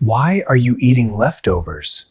Why are you eating leftovers?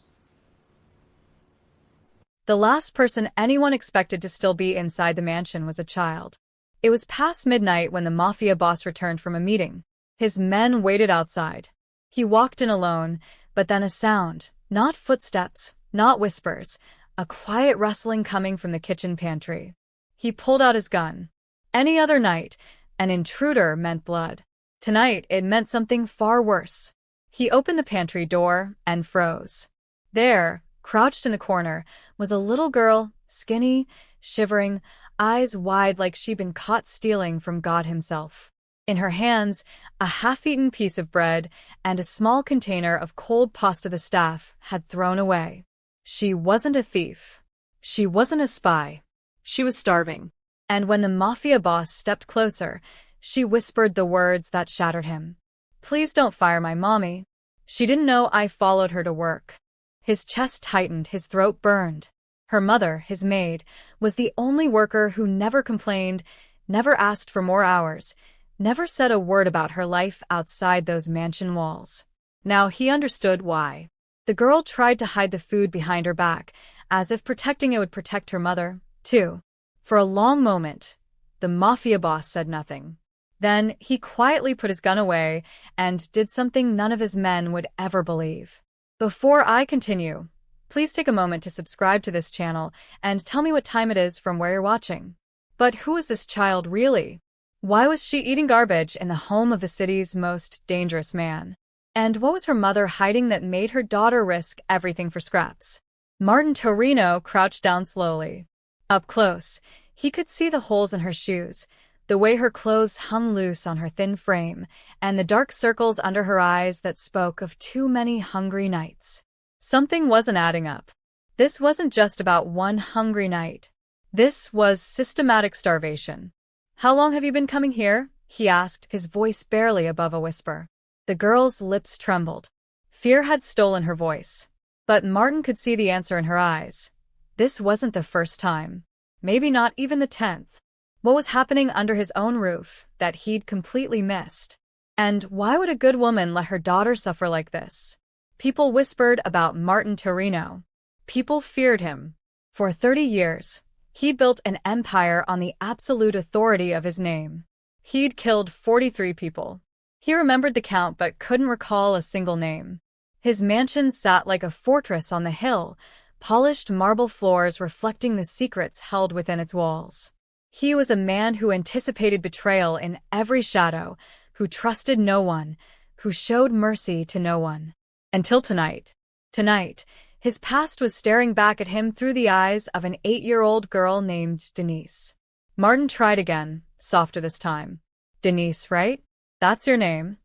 The last person anyone expected to still be inside the mansion was a child. It was past midnight when the Mafia boss returned from a meeting. His men waited outside. He walked in alone, but then a sound, not footsteps, not whispers, a quiet rustling coming from the kitchen pantry. He pulled out his gun. Any other night, an intruder meant blood. Tonight, it meant something far worse. He opened the pantry door and froze. There, crouched in the corner, was a little girl, skinny, shivering, eyes wide like she'd been caught stealing from God himself. In her hands, a half-eaten piece of bread and a small container of cold pasta the staff had thrown away. She wasn't a thief. She wasn't a spy. She was starving. And when the Mafia boss stepped closer, she whispered the words that shattered him. "Please don't fire my mommy. She didn't know I followed her to work." His chest tightened, his throat burned. Her mother, his maid, was the only worker who never complained, never asked for more hours, never said a word about her life outside those mansion walls. Now he understood why. The girl tried to hide the food behind her back, as if protecting it would protect her mother, too. For a long moment, the Mafia boss said nothing. Then he quietly put his gun away and did something none of his men would ever believe. Before I continue, please take a moment to subscribe to this channel and tell me what time it is from where you're watching. But who is this child really? Why was she eating garbage in the home of the city's most dangerous man? And what was her mother hiding that made her daughter risk everything for scraps? Martin Torino crouched down slowly. Up close, he could see the holes in her shoes, the way her clothes hung loose on her thin frame, and the dark circles under her eyes that spoke of too many hungry nights. Something wasn't adding up. This wasn't just about one hungry night. This was systematic starvation. "How long have you been coming here?" he asked, his voice barely above a whisper. The girl's lips trembled. Fear had stolen her voice. But Martin could see the answer in her eyes. This wasn't the first time. Maybe not even the 10th. What was happening under his own roof that he'd completely missed? And why would a good woman let her daughter suffer like this? People whispered about Martin Torino. People feared him. For 30 years, he'd built an empire on the absolute authority of his name. He'd killed 43 people. He remembered the count but couldn't recall a single name. His mansion sat like a fortress on the hill, polished marble floors reflecting the secrets held within its walls. He was a man who anticipated betrayal in every shadow, who trusted no one, who showed mercy to no one. Until tonight. Tonight, his past was staring back at him through the eyes of an 8-year-old girl named Denise. Martin tried again, softer this time. "Denise, right? That's your name?"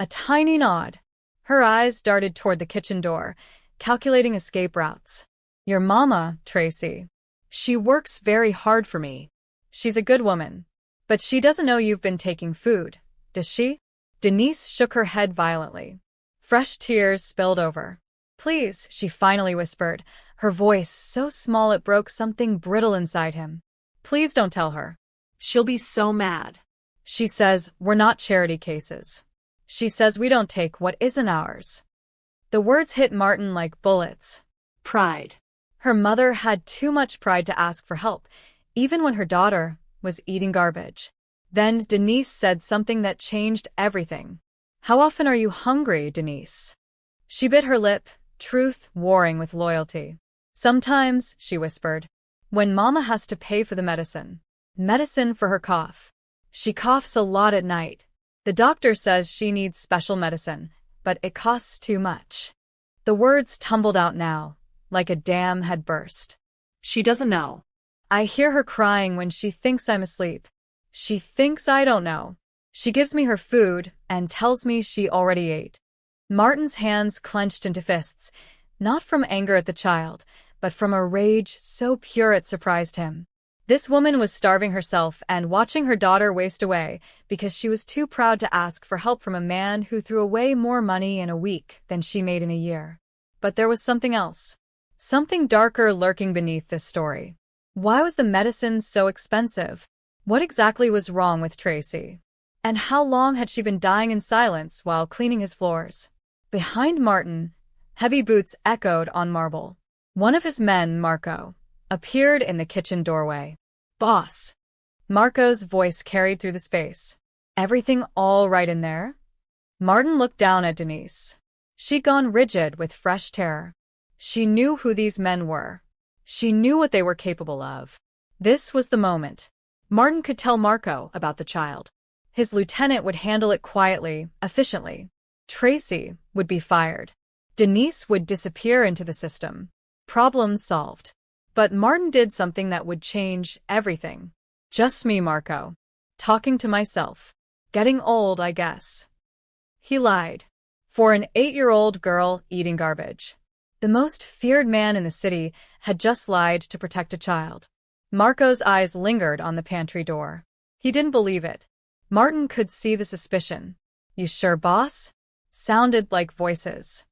A tiny nod. Her eyes darted toward the kitchen door, calculating escape routes. "Your mama, Tracy. She works very hard for me. She's a good woman. But she doesn't know you've been taking food, does she?" Denise shook her head violently. Fresh tears spilled over. "Please," she finally whispered, her voice so small it broke something brittle inside him. "Please don't tell her. She'll be so mad. She says we're not charity cases. She says we don't take what isn't ours." The words hit Martin like bullets. Pride. Her mother had too much pride to ask for help, even when her daughter was eating garbage. Then Denise said something that changed everything. "How often are you hungry, Denise?" She bit her lip, truth warring with loyalty. "Sometimes," she whispered, "when Mama has to pay for the medicine. Medicine for her cough. She coughs a lot at night. The doctor says she needs special medicine, but it costs too much." The words tumbled out now, like a dam had burst. "She doesn't know. I hear her crying when she thinks I'm asleep. She thinks I don't know. She gives me her food and tells me she already ate." Martin's hands clenched into fists, not from anger at the child, but from a rage so pure it surprised him. This woman was starving herself and watching her daughter waste away because she was too proud to ask for help from a man who threw away more money in a week than she made in a year. But there was something else. Something darker lurking beneath this story. Why was the medicine so expensive? What exactly was wrong with Tracy? And how long had she been dying in silence while cleaning his floors? Behind Martin, heavy boots echoed on marble. One of his men, Marco, appeared in the kitchen doorway. "Boss." Marco's voice carried through the space. "Everything all right in there?" Martin looked down at Denise. She'd gone rigid with fresh terror. She knew who these men were. She knew what they were capable of. This was the moment. Martin could tell Marco about the child. His lieutenant would handle it quietly, efficiently. Tracy would be fired. Denise would disappear into the system. Problem solved. But Martin did something that would change everything. "Just me, Marco. Talking to myself. Getting old, I guess." He lied. For an 8-year-old girl eating garbage. The most feared man in the city had just lied to protect a child. Marco's eyes lingered on the pantry door. He didn't believe it. Martin could see the suspicion. "You sure, boss?" Sounded like voices.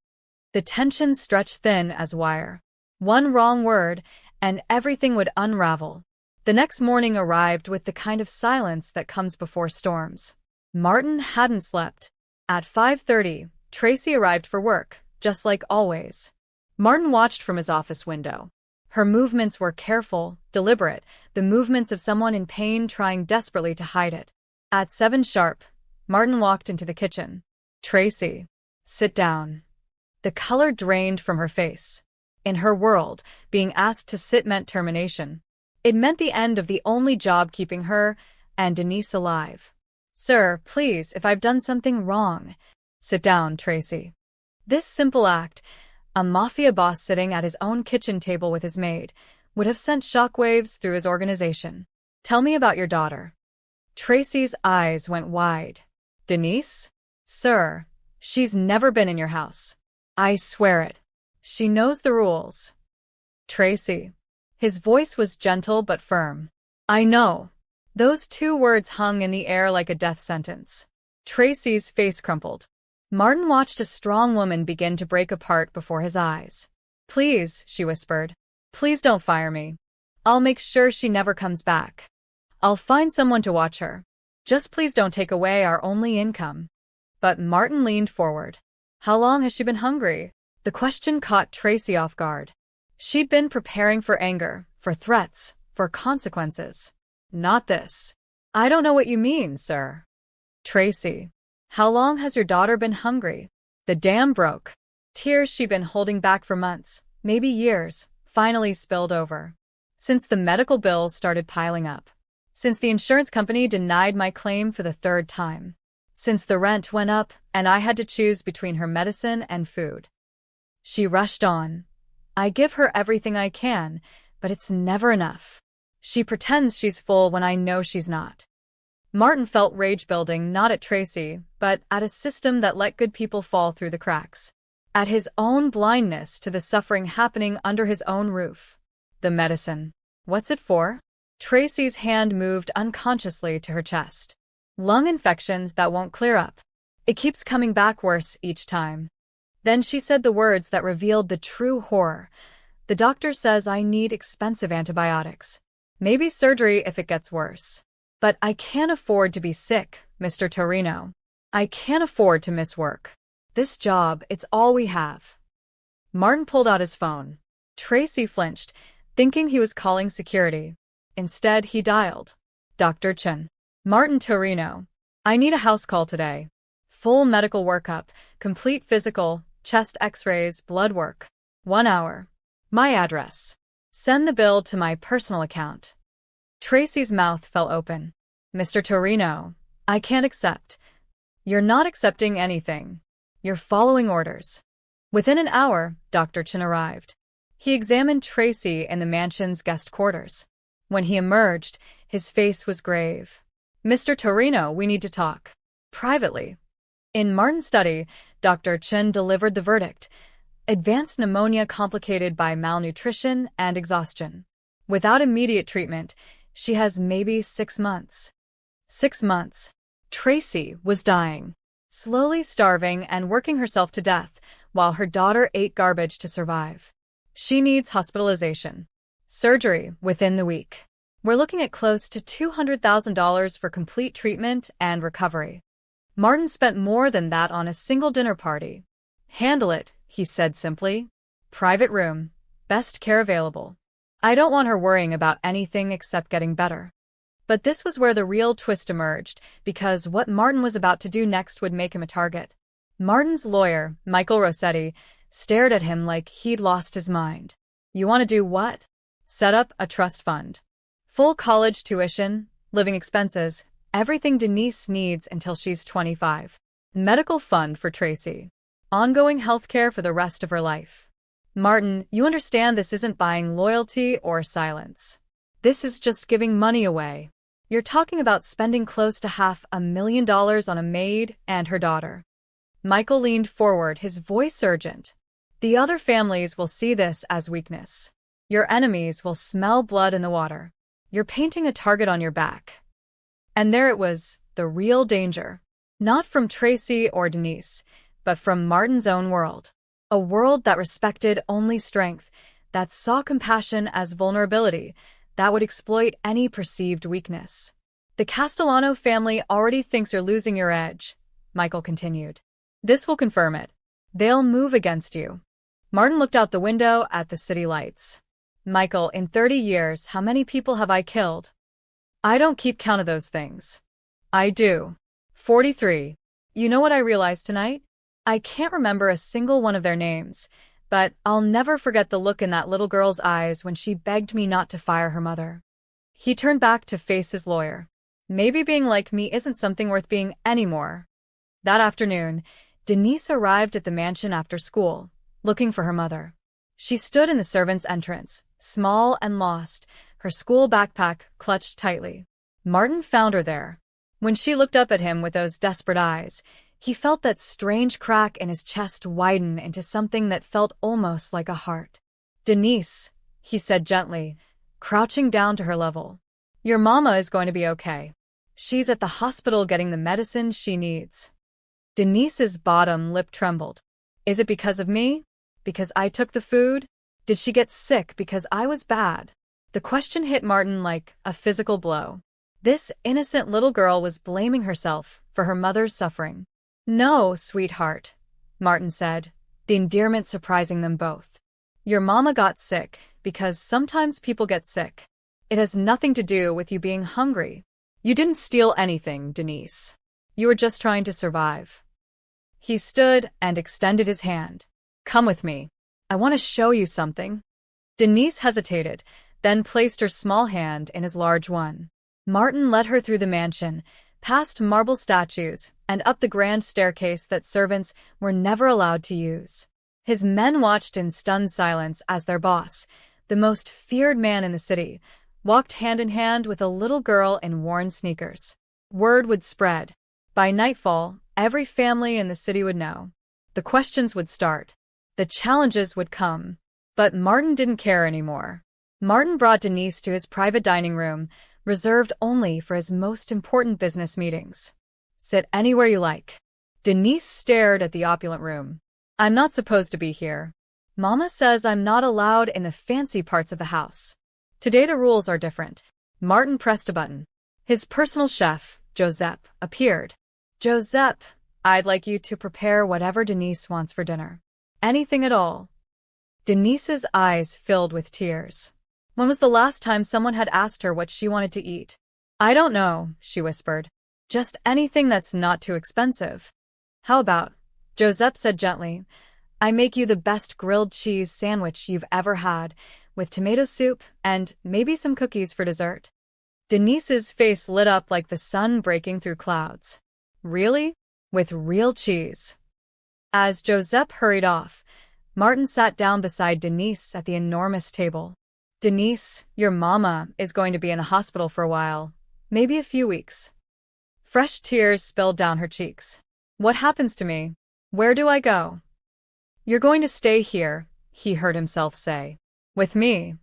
The tension stretched thin as wire. One wrong word, and everything would unravel. The next morning arrived with the kind of silence that comes before storms. Martin hadn't slept. At 5:30, Tracy arrived for work, just like always. Martin watched from his office window. Her movements were careful, deliberate, the movements of someone in pain trying desperately to hide it. At 7 sharp, Martin walked into the kitchen. "Tracy, sit down." The color drained from her face. In her world, being asked to sit meant termination. It meant the end of the only job keeping her and Denise alive. "Sir, please, if I've done something wrong." "Sit down, Tracy." This simple act, a mafia boss sitting at his own kitchen table with his maid, would have sent shockwaves through his organization. "Tell me about your daughter." Tracy's eyes went wide. "Denise? Sir, she's never been in your house. I swear it. She knows the rules." "Tracy." His voice was gentle but firm. "I know." Those 2 words hung in the air like a death sentence. Tracy's face crumpled. Martin watched a strong woman begin to break apart before his eyes. "Please," she whispered. "Please don't fire me. I'll make sure she never comes back. I'll find someone to watch her. Just please don't take away our only income." But Martin leaned forward. "How long has she been hungry?" The question caught Tracy off guard. She'd been preparing for anger, for threats, for consequences. Not this. "I don't know what you mean, sir." "Tracy, how long has your daughter been hungry?" The dam broke. Tears she'd been holding back for months, maybe years, finally spilled over. "Since the medical bills started piling up. Since the insurance company denied my claim for the 3rd time. Since the rent went up and I had to choose between her medicine and food." She rushed on. "I give her everything I can, but it's never enough. She pretends she's full when I know she's not." Martin felt rage building not at Tracy, but at a system that let good people fall through the cracks. At his own blindness to the suffering happening under his own roof. "The medicine. What's it for?" Tracy's hand moved unconsciously to her chest. "Lung infection that won't clear up. It keeps coming back worse each time." Then she said the words that revealed the true horror. "The doctor says I need expensive antibiotics. Maybe surgery if it gets worse. But I can't afford to be sick, Mr. Torino. I can't afford to miss work. This job, it's all we have." Martin pulled out his phone. Tracy flinched, thinking he was calling security. Instead, he dialed. "Dr. Chen. Martin Torino. I need a house call today. Full medical workup, complete physical, chest x-rays, blood work. 1 hour. My address. Send the bill to my personal account." Tracy's mouth fell open. "Mr. Torino, I can't accept." "You're not accepting anything. You're following orders." Within an hour, Dr. Chen arrived. He examined Tracy in the mansion's guest quarters. When he emerged, his face was grave. "Mr. Torino, we need to talk. Privately." In Martin's study, Dr. Chen delivered the verdict. Advanced pneumonia complicated by malnutrition and exhaustion. Without immediate treatment, she has maybe 6 months. 6 months. Tracy was dying. Slowly starving and working herself to death, while her daughter ate garbage to survive. She needs hospitalization. Surgery within the week. We're looking at close to $200,000 for complete treatment and recovery. Martin spent more than that on a single dinner party. Handle it, he said simply. Private room. Best care available. I don't want her worrying about anything except getting better. But this was where the real twist emerged, because what Martin was about to do next would make him a target. Martin's lawyer, Michael Rossetti, stared at him like he'd lost his mind. You want to do what? Set up a trust fund. Full college tuition, living expenses, everything Denise needs until she's 25. Medical fund for Tracy. Ongoing health care for the rest of her life. Martin, you understand this isn't buying loyalty or silence. This is just giving money away. You're talking about spending close to $500,000 on a maid and her daughter. Michael leaned forward, his voice urgent. The other families will see this as weakness. Your enemies will smell blood in the water. You're painting a target on your back. And there it was, the real danger. Not from Tracy or Denise, but from Martin's own world. A world that respected only strength, that saw compassion as vulnerability, that would exploit any perceived weakness. The Castellano family already thinks you're losing your edge, Michael continued. This will confirm it. They'll move against you. Martin looked out the window at the city lights. Michael, in 30 years, how many people have I killed? I don't keep count of those things. I do. 43. You know what I realized tonight? I can't remember a single one of their names, but I'll never forget the look in that little girl's eyes when she begged me not to fire her mother. He turned back to face his lawyer. Maybe being like me isn't something worth being anymore. That afternoon, Denise arrived at the mansion after school, looking for her mother. She stood in the servants' entrance, small and lost, her school backpack clutched tightly. Martin found her there. When she looked up at him with those desperate eyes, he felt that strange crack in his chest widen into something that felt almost like a heart. Denise, he said gently, crouching down to her level. Your mama is going to be okay. She's at the hospital getting the medicine she needs. Denise's bottom lip trembled. Is it because of me? Because I took the food? Did she get sick because I was bad? The question hit Martin like a physical blow. This innocent little girl was blaming herself for her mother's suffering. No, sweetheart, Martin said, the endearment surprising them both. Your mama got sick because sometimes people get sick. It has nothing to do with you being hungry. You didn't steal anything, Denise. You were just trying to survive. He stood and extended his hand. Come with me. I want to show you something. Denise hesitated, then placed her small hand in his large one. Martin led her through the mansion, past marble statues, and up the grand staircase that servants were never allowed to use. His men watched in stunned silence as their boss, the most feared man in the city, walked hand in hand with a little girl in worn sneakers. Word would spread. By nightfall, every family in the city would know. The questions would start. The challenges would come. But Martin didn't care anymore. Martin brought Denise to his private dining room, reserved only for his most important business meetings. Sit anywhere you like. Denise stared at the opulent room. I'm not supposed to be here. Mama says I'm not allowed in the fancy parts of the house. Today the rules are different. Martin pressed a button. His personal chef, Josep, appeared. Josep, I'd like you to prepare whatever Denise wants for dinner. Anything at all. Denise's eyes filled with tears. When was the last time someone had asked her what she wanted to eat? I don't know, she whispered. Just anything that's not too expensive. How about? Josep said gently. I make you the best grilled cheese sandwich you've ever had, with tomato soup and maybe some cookies for dessert. Denise's face lit up like the sun breaking through clouds. Really? With real cheese? As Josep hurried off, Martin sat down beside Denise at the enormous table. Denise, your mama is going to be in the hospital for a while, maybe a few weeks. Fresh tears spilled down her cheeks. What happens to me? Where do I go? You're going to stay here, he heard himself say. With me.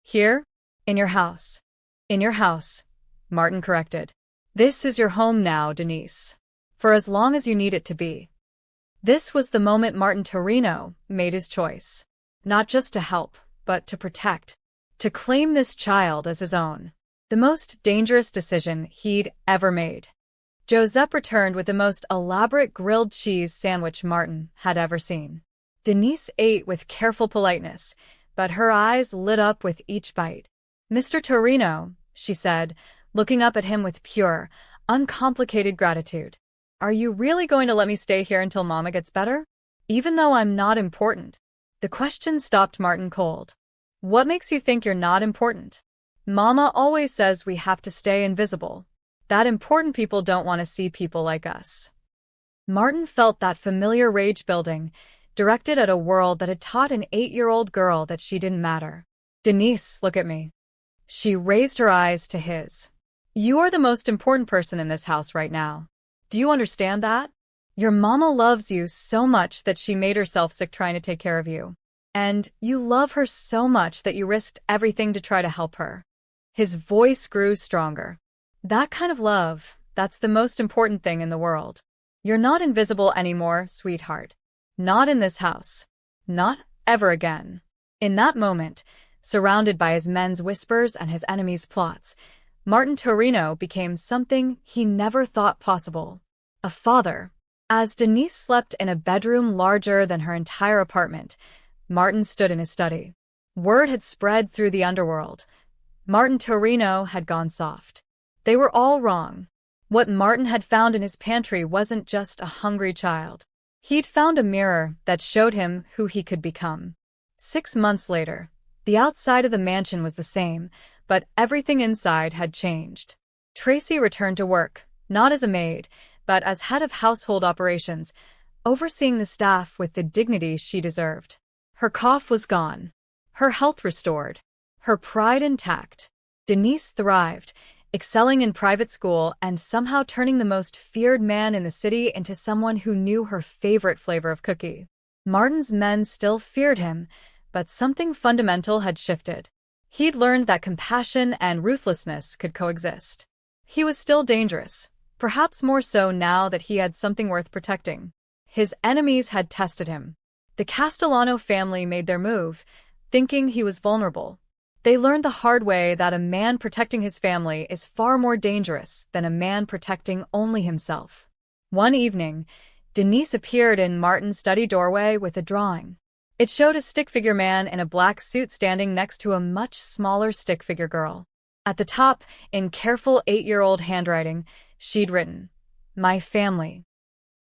Here? In your house. In your house, Martin corrected. This is your home now, Denise. For as long as you need it to be. This was the moment Martin Torino made his choice. Not just to help, but to protect. To claim this child as his own. The most dangerous decision he'd ever made. Joseph returned with the most elaborate grilled cheese sandwich Martin had ever seen. Denise ate with careful politeness, but her eyes lit up with each bite. "Mr. Torino," she said, looking up at him with pure, uncomplicated gratitude. "Are you really going to let me stay here until Mama gets better? Even though I'm not important?" The question stopped Martin cold. "What makes you think you're not important? Mama always says we have to stay invisible. That important people don't want to see people like us." Martin felt that familiar rage building, directed at a world that had taught an 8-year-old girl that she didn't matter. "Denise, look at me." She raised her eyes to his. "You are the most important person in this house right now. Do you understand that? Your mama loves you so much that she made herself sick trying to take care of you. And you love her so much that you risked everything to try to help her." His voice grew stronger. "That kind of love, that's the most important thing in the world. You're not invisible anymore, sweetheart. Not in this house. Not ever again." In that moment, surrounded by his men's whispers and his enemies' plots, Martin Torino became something he never thought possible. A father. As Denise slept in a bedroom larger than her entire apartment, Martin stood in his study. Word had spread through the underworld. Martin Torino had gone soft. They were all wrong. What Martin had found in his pantry wasn't just a hungry child. He'd found a mirror that showed him who he could become. 6 months later, the outside of the mansion was the same, but everything inside had changed. Tracy returned to work, not as a maid, but as head of household operations, overseeing the staff with the dignity she deserved. Her cough was gone. Her health restored. Her pride intact. Denise thrived, excelling in private school and somehow turning the most feared man in the city into someone who knew her favorite flavor of cookie. Martin's men still feared him, but something fundamental had shifted. He'd learned that compassion and ruthlessness could coexist. He was still dangerous, perhaps more so now that he had something worth protecting. His enemies had tested him. The Castellano family made their move, thinking he was vulnerable. They learned the hard way that a man protecting his family is far more dangerous than a man protecting only himself. One evening, Denise appeared in Martin's study doorway with a drawing. It showed a stick-figure man in a black suit standing next to a much smaller stick-figure girl. At the top, in careful 8-year-old handwriting, she'd written, "My family."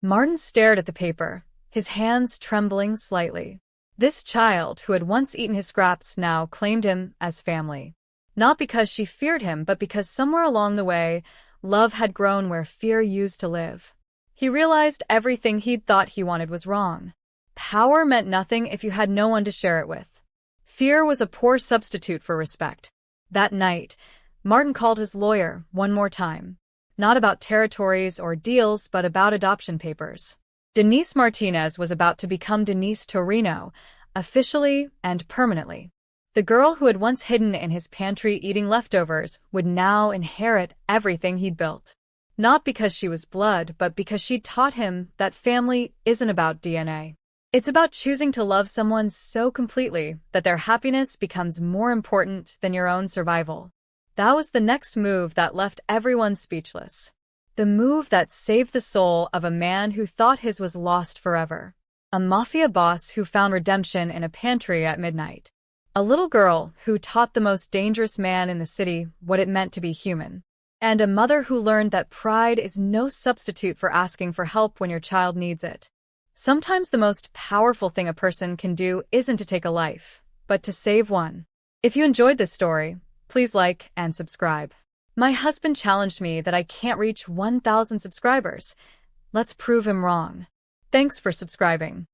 Martin stared at the paper, his hands trembling slightly. This child, who had once eaten his scraps, now claimed him as family. Not because she feared him, but because somewhere along the way, love had grown where fear used to live. He realized everything he'd thought he wanted was wrong. Power meant nothing if you had no one to share it with. Fear was a poor substitute for respect. That night, Martin called his lawyer one more time. Not about territories or deals, but about adoption papers. Denise Martinez was about to become Denise Torino, officially and permanently. The girl who had once hidden in his pantry eating leftovers would now inherit everything he'd built. Not because she was blood, but because she'd taught him that family isn't about DNA. It's about choosing to love someone so completely that their happiness becomes more important than your own survival. That was the next move that left everyone speechless. The move that saved the soul of a man who thought his was lost forever. A mafia boss who found redemption in a pantry at midnight. A little girl who taught the most dangerous man in the city what it meant to be human. And a mother who learned that pride is no substitute for asking for help when your child needs it. Sometimes the most powerful thing a person can do isn't to take a life, but to save one. If you enjoyed this story, please like and subscribe. My husband challenged me that I can't reach 1,000 subscribers. Let's prove him wrong. Thanks for subscribing.